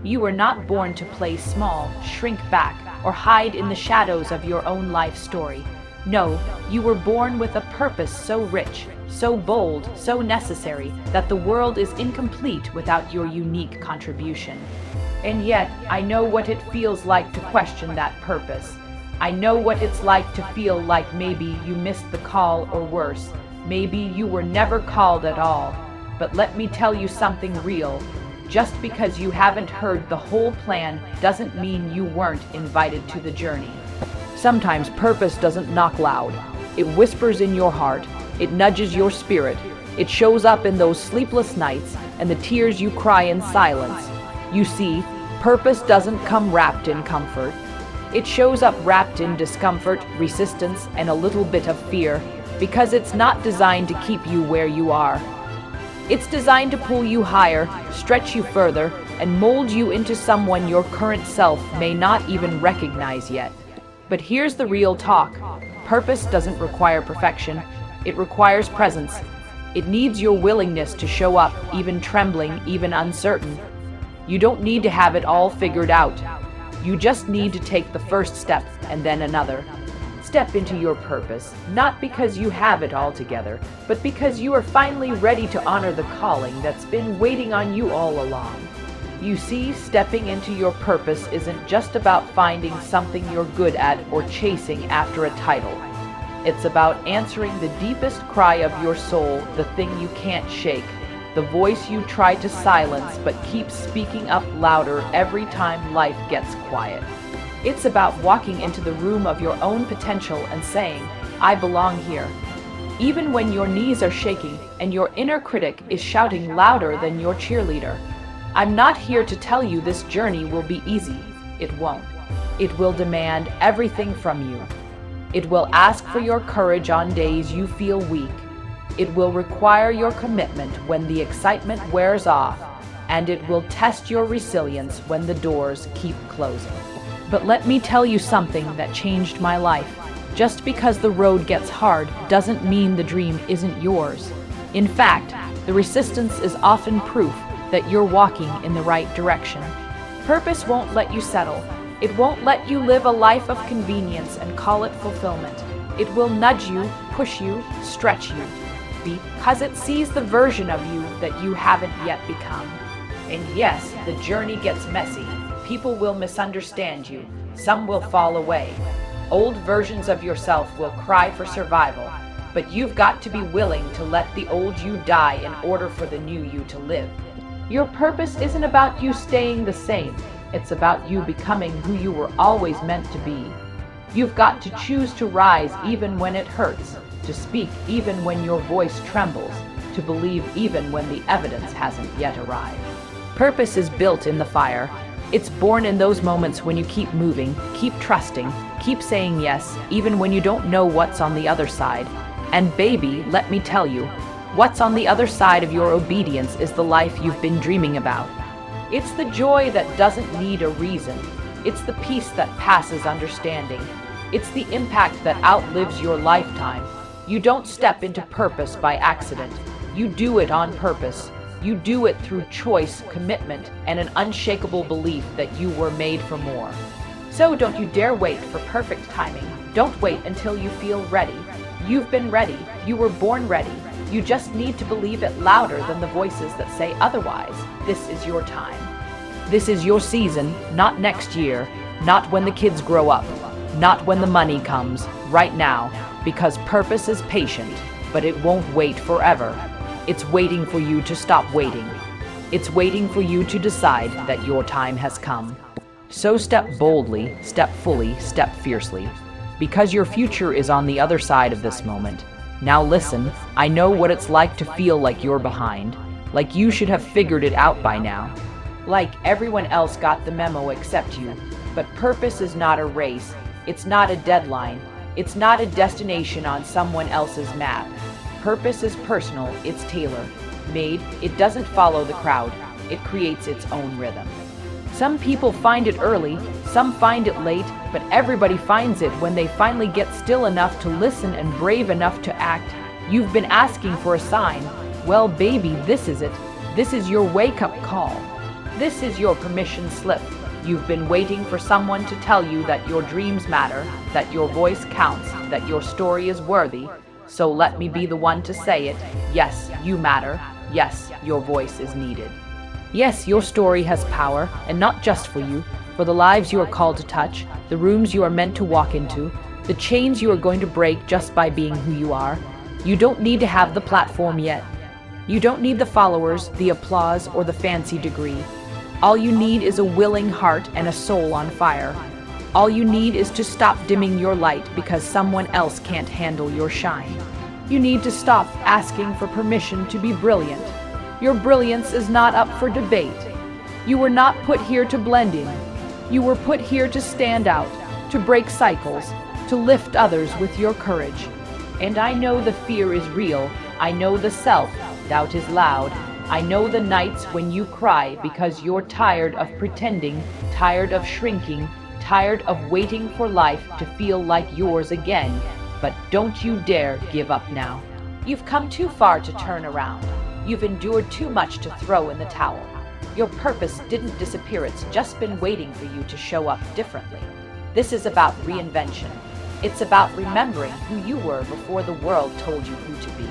You were not born to play small, shrink back, or hide in the shadows of your own life story. No, you were born with a purpose so rich, so bold, so necessary, that the world is incomplete without your unique contribution. And yet, I know what it feels like to question that purpose. I know what it's like to feel like maybe you missed the call, or worse, maybe you were never called at all. But let me tell you something real. Just because you haven't heard the whole plan doesn't mean you weren't invited to the journey. Sometimes purpose doesn't knock loud. It whispers in your heart. It nudges your spirit. It shows up in those sleepless nights and the tears you cry in silence. You see, purpose doesn't come wrapped in comfort. It shows up wrapped in discomfort, resistance, and a little bit of fear, because it's not designed to keep you where you are. It's designed to pull you higher, stretch you further, and mold you into someone your current self may not even recognize yet. But here's the real talk. Purpose doesn't require perfection. It requires presence. It needs your willingness to show up, even trembling, even uncertain. You don't need to have it all figured out. You just need to take the first step and then another. Step into your purpose, not because you have it all together, but because you are finally ready to honor the calling that's been waiting on you all along. You see, stepping into your purpose isn't just about finding something you're good at or chasing after a title. It's about answering the deepest cry of your soul, the thing you can't shake, the voice you try to silence but keeps speaking up louder every time life gets quiet. It's about walking into the room of your own potential and saying, I belong here. Even when your knees are shaking and your inner critic is shouting louder than your cheerleader. I'm not here to tell you this journey will be easy. It won't. It will demand everything from you. It will ask for your courage on days you feel weak. It will require your commitment when the excitement wears off, and it will test your resilience when the doors keep closing. But let me tell you something that changed my life. Just because the road gets hard doesn't mean the dream isn't yours. In fact, the resistance is often proof that you're walking in the right direction. Purpose won't let you settle. It won't let you live a life of convenience and call it fulfillment. It will nudge you, push you, stretch you, because it sees the version of you that you haven't yet become. And yes, the journey gets messy. People will misunderstand you. Some will fall away. Old versions of yourself will cry for survival. But you've got to be willing to let the old you die in order for the new you to live. Your purpose isn't about you staying the same. It's about you becoming who you were always meant to be. You've got to choose to rise even when it hurts, to speak even when your voice trembles, to believe even when the evidence hasn't yet arrived. Purpose is built in the fire. It's born in those moments when you keep moving, keep trusting, keep saying yes, even when you don't know what's on the other side. And baby, let me tell you, what's on the other side of your obedience is the life you've been dreaming about. It's the joy that doesn't need a reason. It's the peace that passes understanding. It's the impact that outlives your lifetime. You don't step into purpose by accident. You do it on purpose. You do it through choice, commitment, and an unshakable belief that you were made for more. So don't you dare wait for perfect timing. Don't wait until you feel ready. You've been ready. You were born ready. You just need to believe it louder than the voices that say otherwise. This is your time. This is your season, not next year, not when the kids grow up, not when the money comes, right now, because purpose is patient, but it won't wait forever. It's waiting for you to stop waiting. It's waiting for you to decide that your time has come. So step boldly, step fully, step fiercely, because your future is on the other side of this moment. Now listen, I know what it's like to feel like you're behind, like you should have figured it out by now, like everyone else got the memo except you. But purpose is not a race. It's not a deadline. It's not a destination on someone else's map. Purpose is personal, it's tailor-made, it doesn't follow the crowd, it creates its own rhythm. Some people find it early, some find it late, but everybody finds it when they finally get still enough to listen and brave enough to act. You've been asking for a sign. Well, baby, this is it. This is your wake-up call. This is your permission slip. You've been waiting for someone to tell you that your dreams matter, that your voice counts, that your story is worthy. So let me be the one to say it. Yes, you matter. Yes, your voice is needed. Yes, your story has power, and not just for you, for the lives you are called to touch, the rooms you are meant to walk into, the chains you are going to break just by being who you are. You don't need to have the platform yet. You don't need the followers, the applause, or the fancy degree. All you need is a willing heart and a soul on fire. All you need is to stop dimming your light because someone else can't handle your shine. You need to stop asking for permission to be brilliant. Your brilliance is not up for debate. You were not put here to blend in. You were put here to stand out, to break cycles, to lift others with your courage. And I know the fear is real. I know the self-doubt is loud. I know the nights when you cry because you're tired of pretending, tired of shrinking, tired of waiting for life to feel like yours again. But don't you dare give up now. You've come too far to turn around. You've endured too much to throw in the towel. Your purpose didn't disappear. It's just been waiting for you to show up differently. This is about reinvention. It's about remembering who you were before the world told you who to be.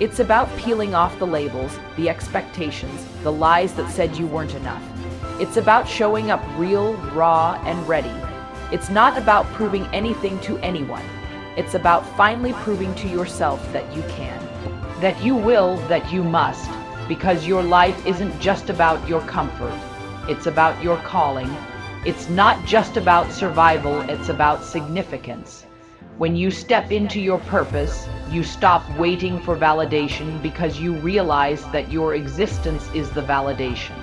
It's about peeling off the labels, the expectations, the lies that said you weren't enough. It's about showing up real, raw, and ready. It's not about proving anything to anyone. It's about finally proving to yourself that you can, that you will, that you must, because your life isn't just about your comfort. It's about your calling. It's not just about survival, it's about significance. When you step into your purpose, you stop waiting for validation because you realize that your existence is the validation.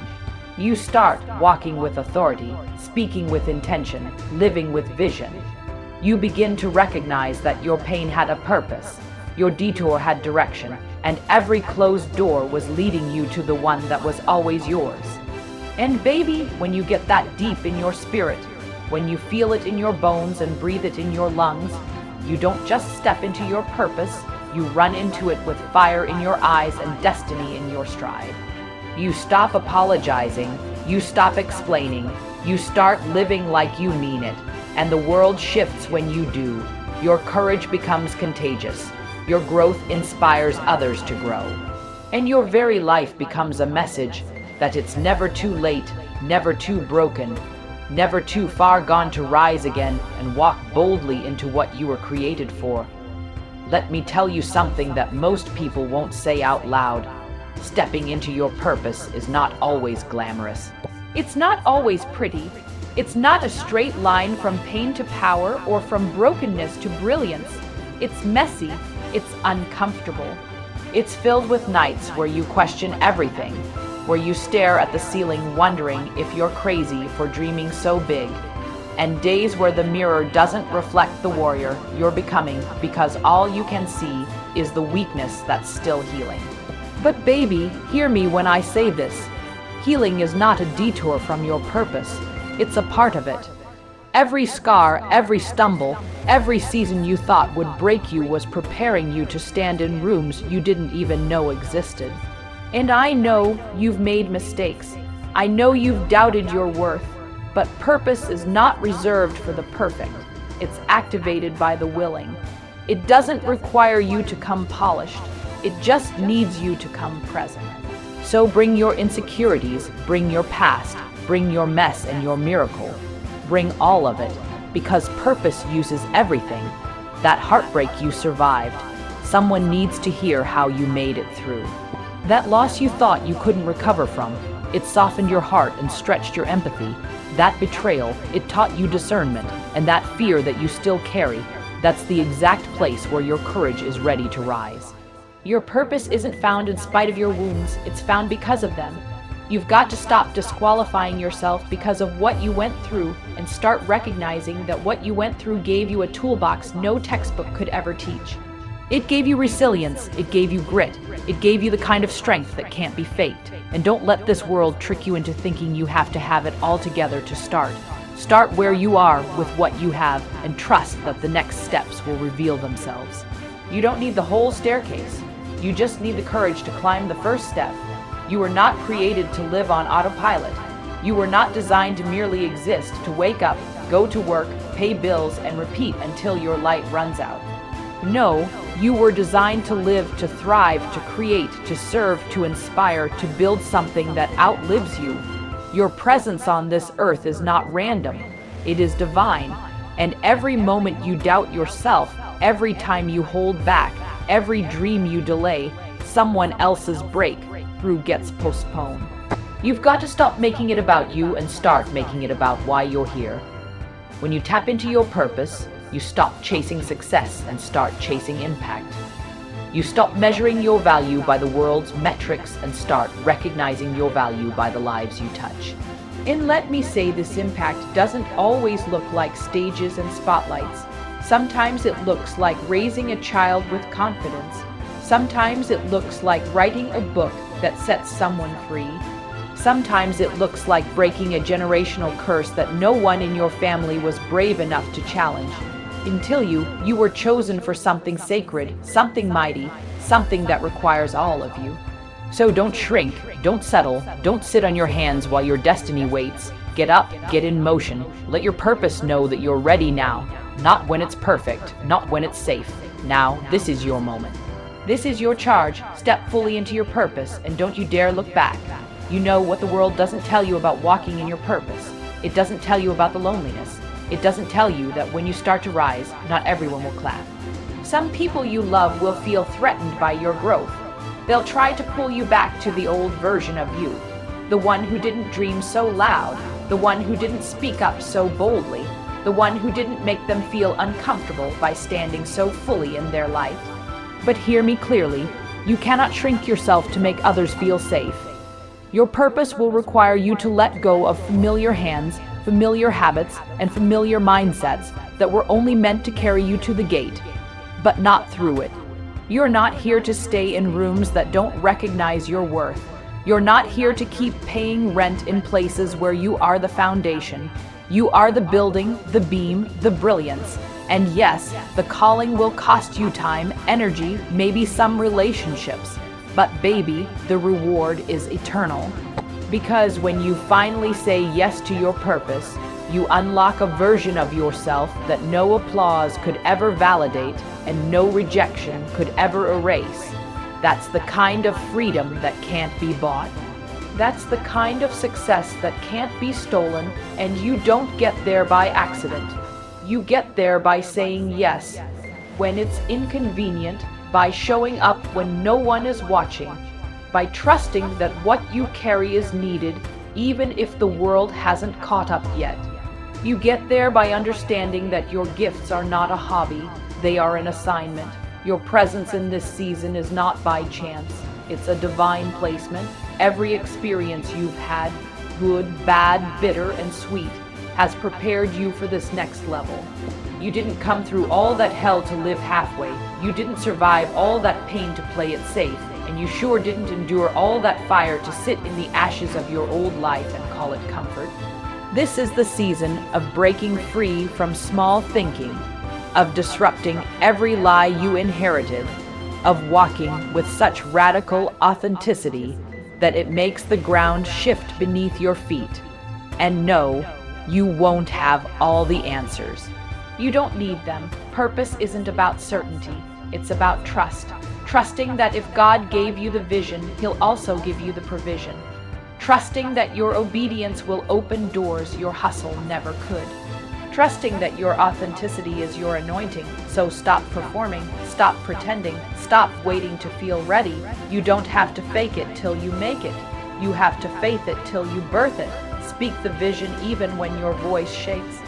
You start walking with authority, speaking with intention, living with vision. You begin to recognize that your pain had a purpose, your detour had direction, and every closed door was leading you to the one that was always yours. And baby, when you get that deep in your spirit, when you feel it in your bones and breathe it in your lungs, you don't just step into your purpose, you run into it with fire in your eyes and destiny in your stride. You stop apologizing, you stop explaining, you start living like you mean it, and the world shifts when you do. Your courage becomes contagious. Your growth inspires others to grow. And your very life becomes a message that it's never too late, never too broken, never too far gone to rise again and walk boldly into what you were created for. Let me tell you something that most people won't say out loud. Stepping into your purpose is not always glamorous. It's not always pretty. It's not a straight line from pain to power or from brokenness to brilliance. It's messy. It's uncomfortable. It's filled with nights where you question everything, where you stare at the ceiling wondering if you're crazy for dreaming so big, and days where the mirror doesn't reflect the warrior you're becoming because all you can see is the weakness that's still healing. But baby, hear me when I say this. Healing is not a detour from your purpose. It's a part of it. Every scar, every stumble, every season you thought would break you was preparing you to stand in rooms you didn't even know existed. And I know you've made mistakes. I know you've doubted your worth. But purpose is not reserved for the perfect. It's activated by the willing. It doesn't require you to come polished. It just needs you to come present. So bring your insecurities, bring your past, bring your mess and your miracle. Bring all of it, because purpose uses everything. That heartbreak you survived. Someone needs to hear how you made it through. That loss you thought you couldn't recover from, it softened your heart and stretched your empathy. That betrayal, it taught you discernment, and that fear that you still carry, that's the exact place where your courage is ready to rise. Your purpose isn't found in spite of your wounds, it's found because of them. You've got to stop disqualifying yourself because of what you went through and start recognizing that what you went through gave you a toolbox no textbook could ever teach. It gave you resilience, it gave you grit, it gave you the kind of strength that can't be faked. And don't let this world trick you into thinking you have to have it all together to start. Start where you are with what you have and trust that the next steps will reveal themselves. You don't need the whole staircase. You just need the courage to climb the first step. You were not created to live on autopilot. You were not designed to merely exist, to wake up, go to work, pay bills, and repeat until your light runs out. No, you were designed to live, to thrive, to create, to serve, to inspire, to build something that outlives you. Your presence on this earth is not random. It is divine. And every moment you doubt yourself, every time you hold back, every dream you delay, someone else's breakthrough gets postponed. You've got to stop making it about you and start making it about why you're here. When you tap into your purpose, you stop chasing success and start chasing impact. You stop measuring your value by the world's metrics and start recognizing your value by the lives you touch. And let me say, this impact doesn't always look like stages and spotlights. Sometimes it looks like raising a child with confidence. Sometimes it looks like writing a book that sets someone free. Sometimes it looks like breaking a generational curse that no one in your family was brave enough to challenge. Until you were chosen for something sacred, something mighty, something that requires all of you. So don't shrink, don't settle, don't sit on your hands while your destiny waits. Get up, get in motion. Let your purpose know that you're ready now. Not when it's perfect, not when it's safe. Now, this is your moment. This is your charge. Step fully into your purpose and don't you dare look back. You know what the world doesn't tell you about walking in your purpose. It doesn't tell you about the loneliness. It doesn't tell you that when you start to rise, not everyone will clap. Some people you love will feel threatened by your growth. They'll try to pull you back to the old version of you, the one who didn't dream so loud, the one who didn't speak up so boldly, the one who didn't make them feel uncomfortable by standing so fully in their light. But hear me clearly, you cannot shrink yourself to make others feel safe. Your purpose will require you to let go of familiar hands, familiar habits, and familiar mindsets that were only meant to carry you to the gate, but not through it. You're not here to stay in rooms that don't recognize your worth. You're not here to keep paying rent in places where you are the foundation. You are the building, the beam, the brilliance. And yes, the calling will cost you time, energy, maybe some relationships. But baby, the reward is eternal. Because when you finally say yes to your purpose, you unlock a version of yourself that no applause could ever validate and no rejection could ever erase. That's the kind of freedom that can't be bought. That's the kind of success that can't be stolen, and you don't get there by accident. You get there by saying yes when it's inconvenient, by showing up when no one is watching, by trusting that what you carry is needed even if the world hasn't caught up yet. You get there by understanding that your gifts are not a hobby, they are an assignment. Your presence in this season is not by chance, it's a divine placement. Every experience you've had, good, bad, bitter, and sweet, has prepared you for this next level. You didn't come through all that hell to live halfway. You didn't survive all that pain to play it safe. And you sure didn't endure all that fire to sit in the ashes of your old life and call it comfort. This is the season of breaking free from small thinking, of disrupting every lie you inherited, of walking with such radical authenticity that it makes the ground shift beneath your feet. And no, you won't have all the answers. You don't need them. Purpose isn't about certainty. It's about trust. Trusting that if God gave you the vision, He'll also give you the provision. Trusting that your obedience will open doors your hustle never could. Trusting that your authenticity is your anointing. So stop performing, stop pretending, stop waiting to feel ready. You don't have to fake it till you make it. You have to faith it till you birth it. Speak the vision even when your voice shakes.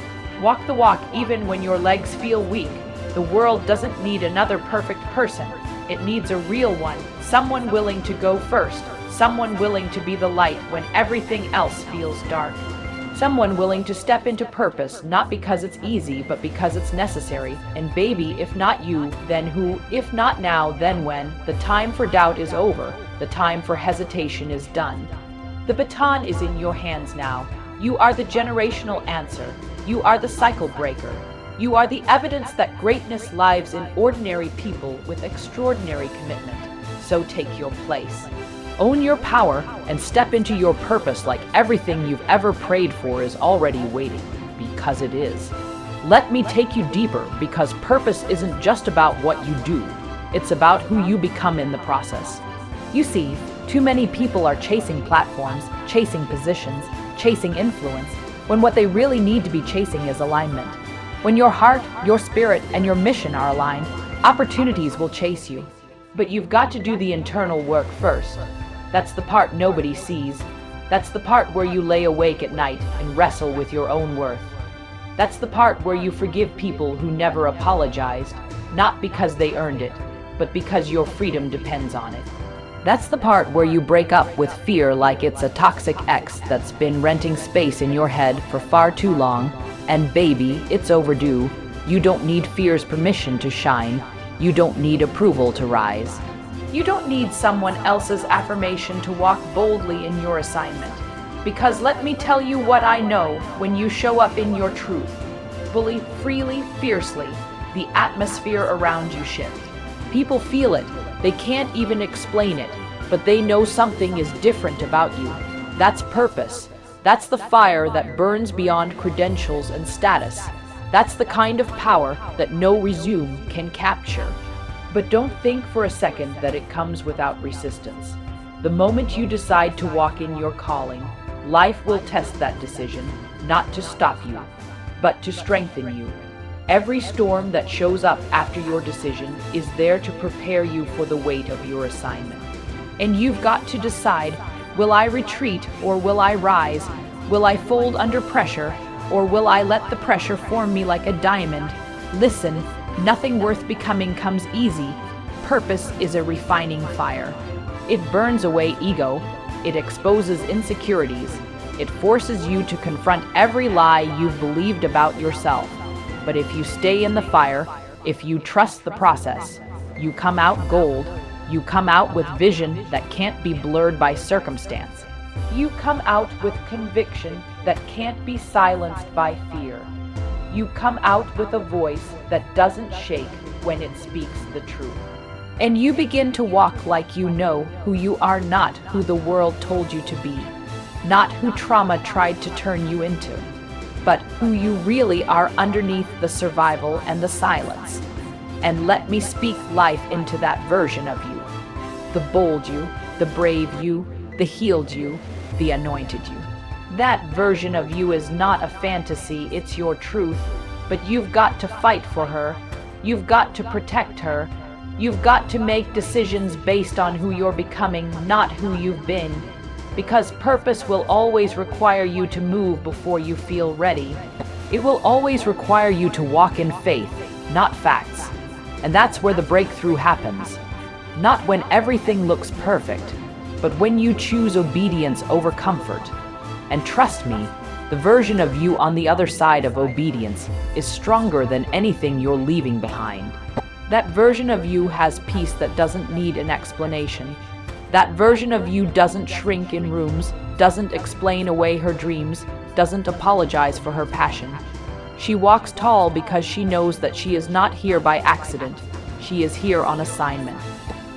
Walk the walk even when your legs feel weak. The world doesn't need another perfect person. It needs a real one, someone willing to go first, someone willing to be the light when everything else feels dark. Someone willing to step into purpose, not because it's easy, but because it's necessary. And baby, if not you, then who? If not now, then when? The time for doubt is over. The time for hesitation is done. The baton is in your hands now. You are the generational answer. You are the cycle breaker. You are the evidence that greatness lives in ordinary people with extraordinary commitment. So take your place. Own your power and step into your purpose like everything you've ever prayed for is already waiting, because it is. Let me take you deeper, because purpose isn't just about what you do. It's about who you become in the process. You see, too many people are chasing platforms, chasing positions, chasing influence, when what they really need to be chasing is alignment. When your heart, your spirit, and your mission are aligned, opportunities will chase you. But you've got to do the internal work first. That's the part nobody sees. That's the part where you lay awake at night and wrestle with your own worth. That's the part where you forgive people who never apologized, not because they earned it, but because your freedom depends on it. That's the part where you break up with fear like it's a toxic ex that's been renting space in your head for far too long. And baby, it's overdue. You don't need fear's permission to shine. You don't need approval to rise. You don't need someone else's affirmation to walk boldly in your assignment. Because let me tell you what I know, when you show up in your truth, fully, freely, fiercely, the atmosphere around you shifts. People feel it. They can't even explain it, but they know something is different about you. That's purpose. That's the fire that burns beyond credentials and status. That's the kind of power that no resume can capture. But don't think for a second that it comes without resistance. The moment you decide to walk in your calling, life will test that decision, not to stop you, but to strengthen you. Every storm that shows up after your decision is there to prepare you for the weight of your assignment. And you've got to decide, will I retreat or will I rise? Will I fold under pressure or will I let the pressure form me like a diamond? Listen, nothing worth becoming comes easy. Purpose is a refining fire. It burns away ego. It exposes insecurities. It forces you to confront every lie you've believed about yourself. But if you stay in the fire, if you trust the process, you come out gold. You come out with vision that can't be blurred by circumstance. You come out with conviction that can't be silenced by fear. You come out with a voice that doesn't shake when it speaks the truth. And you begin to walk like you know who you are, not who the world told you to be, not who trauma tried to turn you into, but who you really are underneath the survival and the silence. And let me speak life into that version of you. The bold you, the brave you, the healed you, the anointed you. That version of you is not a fantasy, it's your truth. But you've got to fight for her. You've got to protect her. You've got to make decisions based on who you're becoming, not who you've been. Because purpose will always require you to move before you feel ready. It will always require you to walk in faith, not facts. And that's where the breakthrough happens. Not when everything looks perfect, but when you choose obedience over comfort. And trust me, the version of you on the other side of obedience is stronger than anything you're leaving behind. That version of you has peace that doesn't need an explanation. That version of you doesn't shrink in rooms, doesn't explain away her dreams, doesn't apologize for her passion. She walks tall because she knows that she is not here by accident. She is here on assignment.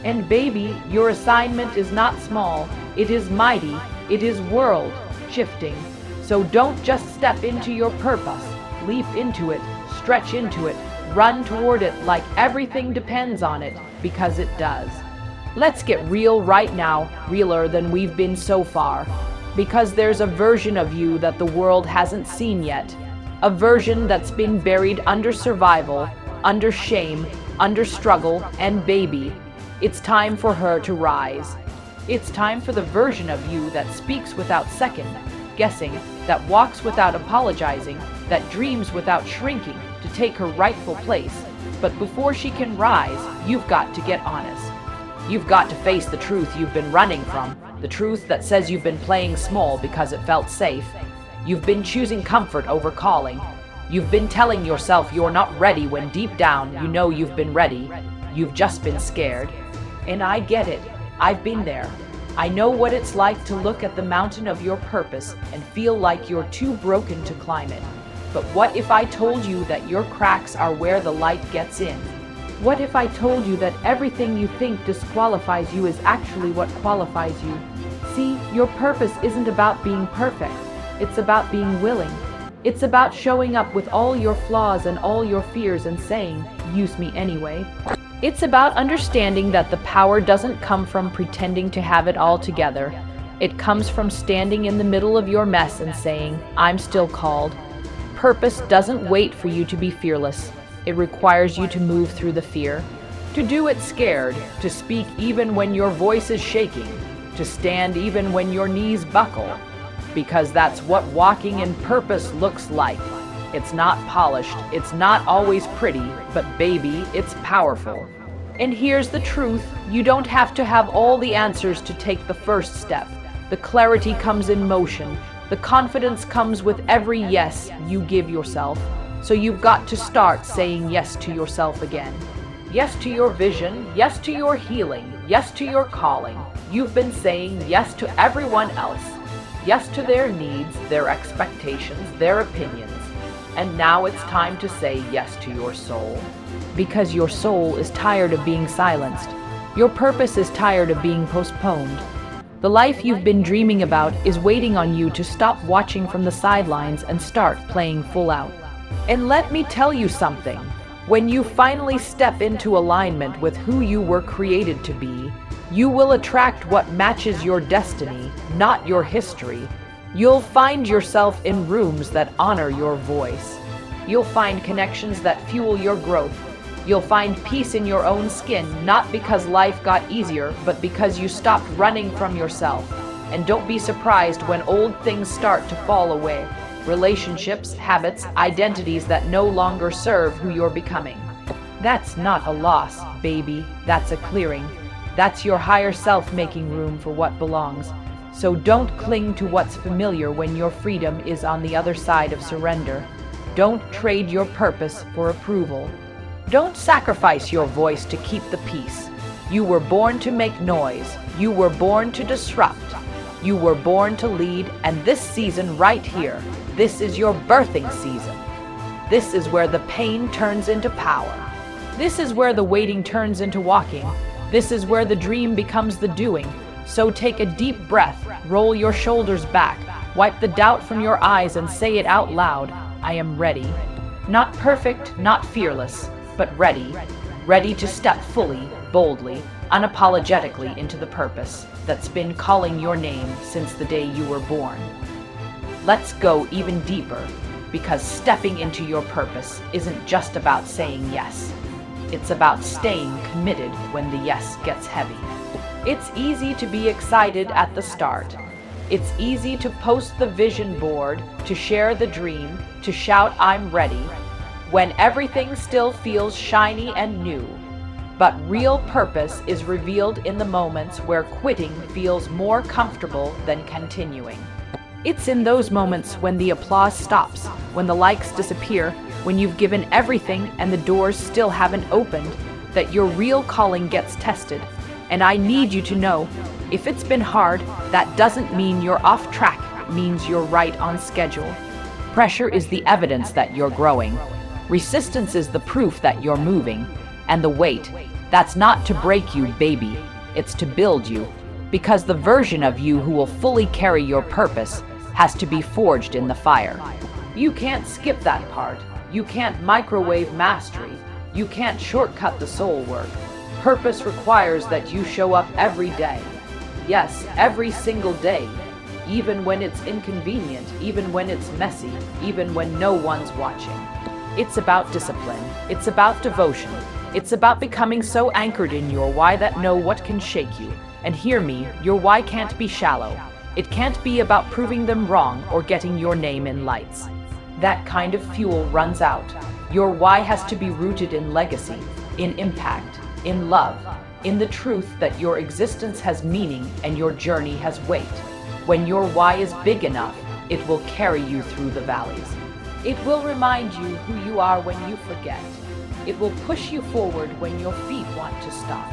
And baby, your assignment is not small. It is mighty. It is world-shifting. So don't just step into your purpose. Leap into it. Stretch into it. Run toward it like everything depends on it, because it does. Let's get real right now, realer than we've been so far. Because there's a version of you that the world hasn't seen yet. A version that's been buried under survival, under shame, under struggle, and baby, it's time for her to rise. It's time for the version of you that speaks without second guessing, that walks without apologizing, that dreams without shrinking to take her rightful place. But before she can rise, you've got to get honest. You've got to face the truth you've been running from, the truth that says you've been playing small because it felt safe. You've been choosing comfort over calling. You've been telling yourself you're not ready when deep down you know you've been ready. You've just been scared. And I get it. I've been there. I know what it's like to look at the mountain of your purpose and feel like you're too broken to climb it. But what if I told you that your cracks are where the light gets in? What if I told you that everything you think disqualifies you is actually what qualifies you? See, your purpose isn't about being perfect. It's about being willing. It's about showing up with all your flaws and all your fears and saying, "Use me anyway." It's about understanding that the power doesn't come from pretending to have it all together. It comes from standing in the middle of your mess and saying, "I'm still called." Purpose doesn't wait for you to be fearless. It requires you to move through the fear, to do it scared, to speak even when your voice is shaking, to stand even when your knees buckle. Because that's what walking in purpose looks like. It's not polished, it's not always pretty, but baby, it's powerful. And here's the truth, you don't have to have all the answers to take the first step. The clarity comes in motion. The confidence comes with every yes you give yourself. So you've got to start saying yes to yourself again. Yes to your vision, yes to your healing, yes to your calling. You've been saying yes to everyone else. Yes to their needs, their expectations, their opinions. And now it's time to say yes to your soul. Because your soul is tired of being silenced. Your purpose is tired of being postponed. The life you've been dreaming about is waiting on you to stop watching from the sidelines and start playing full out. And let me tell you something. When you finally step into alignment with who you were created to be, you will attract what matches your destiny, not your history. You'll find yourself in rooms that honor your voice. You'll find connections that fuel your growth. You'll find peace in your own skin, not because life got easier, but because you stopped running from yourself. And don't be surprised when old things start to fall away. Relationships, habits, identities that no longer serve who you're becoming. That's not a loss, baby. That's a clearing. That's your higher self making room for what belongs. So don't cling to what's familiar when your freedom is on the other side of surrender. Don't trade your purpose for approval. Don't sacrifice your voice to keep the peace. You were born to make noise. You were born to disrupt. You were born to lead, and this season right here, this is your birthing season. This is where the pain turns into power. This is where the waiting turns into walking. This is where the dream becomes the doing. So take a deep breath, roll your shoulders back, wipe the doubt from your eyes and say it out loud. I am ready. Not perfect, not fearless, but ready. Ready to step fully, boldly, unapologetically into the purpose that's been calling your name since the day you were born. Let's go even deeper, because stepping into your purpose isn't just about saying yes. It's about staying committed when the yes gets heavy. It's easy to be excited at the start. It's easy to post the vision board, to share the dream, to shout "I'm ready," when everything still feels shiny and new. But real purpose is revealed in the moments where quitting feels more comfortable than continuing. It's in those moments when the applause stops, when the likes disappear, when you've given everything and the doors still haven't opened, that your real calling gets tested. And I need you to know, if it's been hard, that doesn't mean you're off track, it means you're right on schedule. Pressure is the evidence that you're growing. Resistance is the proof that you're moving. And the wait, that's not to break you, baby. It's to build you. Because the version of you who will fully carry your purpose has to be forged in the fire. You can't skip that part. You can't microwave mastery. You can't shortcut the soul work. Purpose requires that you show up every day. Yes, every single day. Even when it's inconvenient, even when it's messy, even when no one's watching. It's about discipline. It's about devotion. It's about becoming so anchored in your why that no what can shake you. And hear me, your why can't be shallow. It can't be about proving them wrong or getting your name in lights. That kind of fuel runs out. Your why has to be rooted in legacy, in impact, in love, in the truth that your existence has meaning and your journey has weight. When your why is big enough, it will carry you through the valleys. It will remind you who you are when you forget. It will push you forward when your feet want to stop.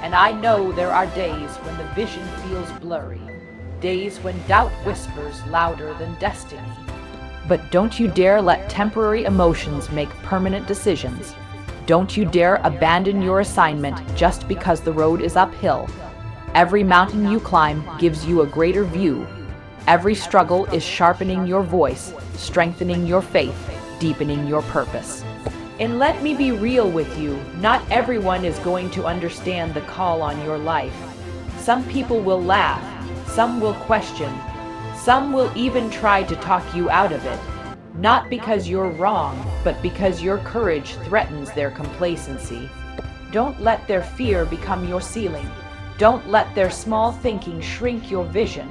And I know there are days when the vision feels blurry, days when doubt whispers louder than destiny. But don't you dare let temporary emotions make permanent decisions. Don't you dare abandon your assignment just because the road is uphill. Every mountain you climb gives you a greater view. Every struggle is sharpening your voice, strengthening your faith, deepening your purpose. And let me be real with you, not everyone is going to understand the call on your life. Some people will laugh, some will question, some will even try to talk you out of it. Not because you're wrong, but because your courage threatens their complacency. Don't let their fear become your ceiling. Don't let their small thinking shrink your vision.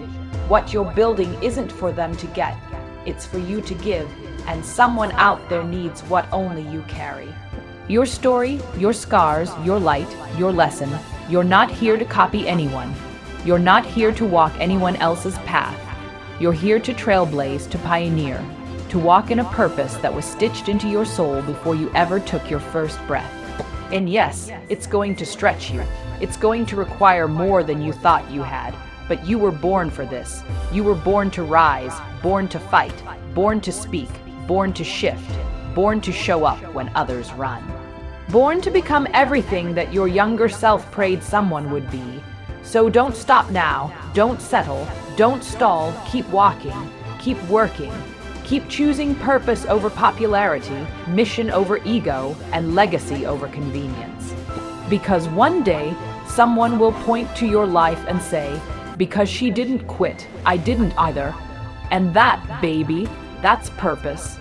What you're building isn't for them to get, it's for you to give, and someone out there needs what only you carry. Your story, your scars, your light, your lesson. You're not here to copy anyone. You're not here to walk anyone else's path. You're here to trailblaze, to pioneer, to walk in a purpose that was stitched into your soul before you ever took your first breath. And yes, it's going to stretch you. It's going to require more than you thought you had. But you were born for this. You were born to rise, born to fight, born to speak, born to shift, born to show up when others run. Born to become everything that your younger self prayed someone would be. So don't stop now, don't settle, don't stall, keep walking, keep working, keep choosing purpose over popularity, mission over ego, and legacy over convenience. Because one day, someone will point to your life and say, because she didn't quit, I didn't either. And that, baby, that's purpose.